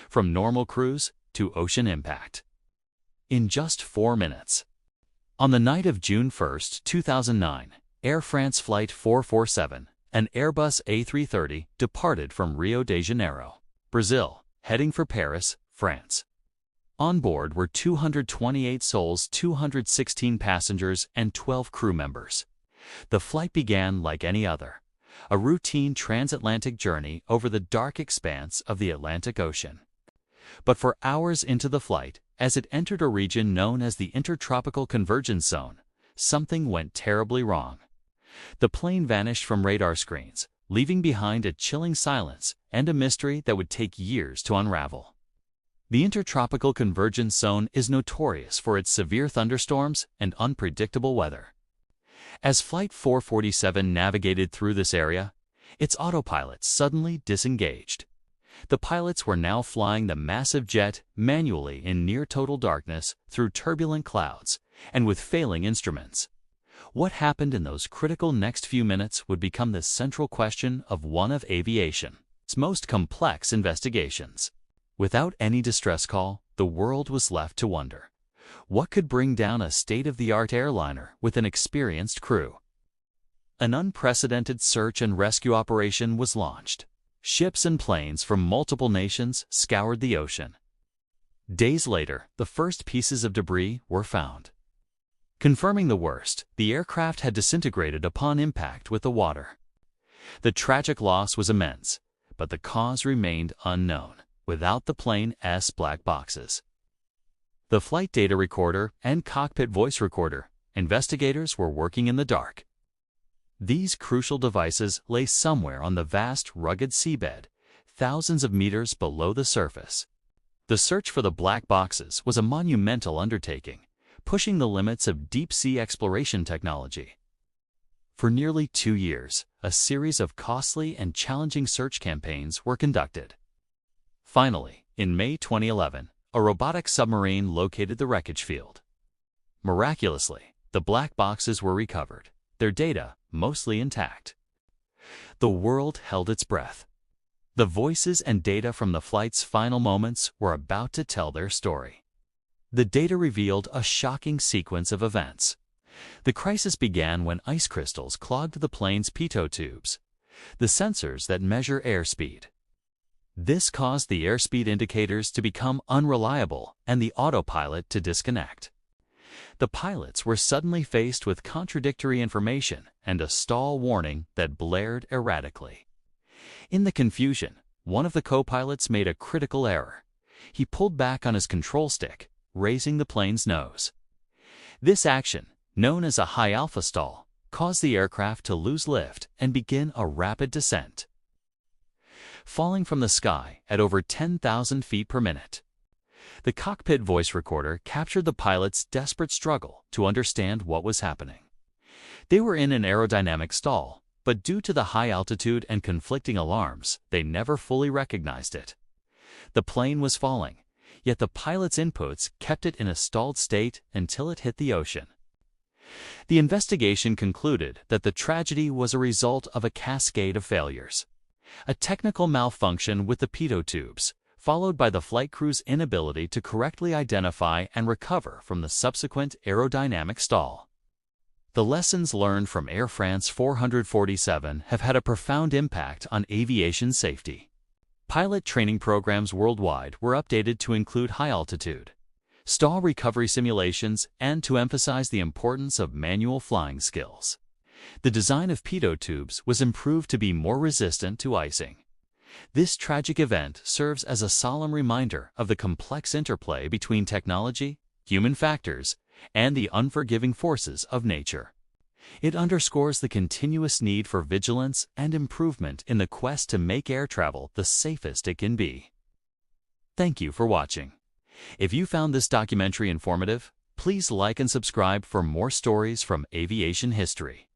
from normal cruise to ocean impact. In just 4 minutes. On the night of June 1, 2009, Air France Flight 447, an Airbus A330, departed from Rio de Janeiro, Brazil, heading for Paris, France. On board were 228 souls, 216 passengers, and 12 crew members. The flight began like any other, a routine transatlantic journey over the dark expanse of the Atlantic Ocean. But for hours into the flight, as it entered a region known as the Intertropical Convergence Zone, something went terribly wrong. The plane vanished from radar screens, leaving behind a chilling silence and a mystery that would take years to unravel. The Intertropical Convergence Zone is notorious for its severe thunderstorms and unpredictable weather. As Flight 447 navigated through this area, its autopilot suddenly disengaged. The pilots were now flying the massive jet manually in near-total darkness through turbulent clouds and with failing instruments. What happened in those critical next few minutes would become the central question of one of aviation's most complex investigations. Without any distress call, the world was left to wonder. What could bring down a state-of-the-art airliner with an experienced crew? An unprecedented search and rescue operation was launched. Ships and planes from multiple nations scoured the ocean. Days later, the first pieces of debris were found. Confirming the worst, the aircraft had disintegrated upon impact with the water. The tragic loss was immense, but the cause remained unknown. Without the plane's black boxes, the flight data recorder and cockpit voice recorder, investigators were working in the dark. These crucial devices lay somewhere on the vast, rugged seabed, thousands of meters below the surface. The search for the black boxes was a monumental undertaking, pushing the limits of deep-sea exploration technology. For nearly 2 years, a series of costly and challenging search campaigns were conducted. Finally, in May 2011, a robotic submarine located the wreckage field. Miraculously, the black boxes were recovered, their data mostly intact. The world held its breath. The voices and data from the flight's final moments were about to tell their story. The data revealed a shocking sequence of events. The crisis began when ice crystals clogged the plane's pitot tubes, the sensors that measure airspeed. This caused the airspeed indicators to become unreliable and the autopilot to disconnect. The pilots were suddenly faced with contradictory information and a stall warning that blared erratically. In the confusion, one of the co-pilots made a critical error. He pulled back on his control stick, raising the plane's nose. This action, known as a high alpha stall, caused the aircraft to lose lift and begin a rapid descent, falling from the sky at over 10,000 feet per minute. The cockpit voice recorder captured the pilots' desperate struggle to understand what was happening. They were in an aerodynamic stall, but due to the high altitude and conflicting alarms, they never fully recognized it. The plane was falling, yet the pilots' inputs kept it in a stalled state until it hit the ocean. The investigation concluded that the tragedy was a result of a cascade of failures. A technical malfunction with the pitot tubes, followed by the flight crew's inability to correctly identify and recover from the subsequent aerodynamic stall. The lessons learned from Air France 447 have had a profound impact on aviation safety. Pilot training programs worldwide were updated to include high-altitude stall recovery simulations and to emphasize the importance of manual flying skills. The design of pitot tubes was improved to be more resistant to icing. This tragic event serves as a solemn reminder of the complex interplay between technology, human factors, and the unforgiving forces of nature. It underscores the continuous need for vigilance and improvement in the quest to make air travel the safest it can be. Thank you for watching. If you found this documentary informative, please like and subscribe for more stories from aviation history.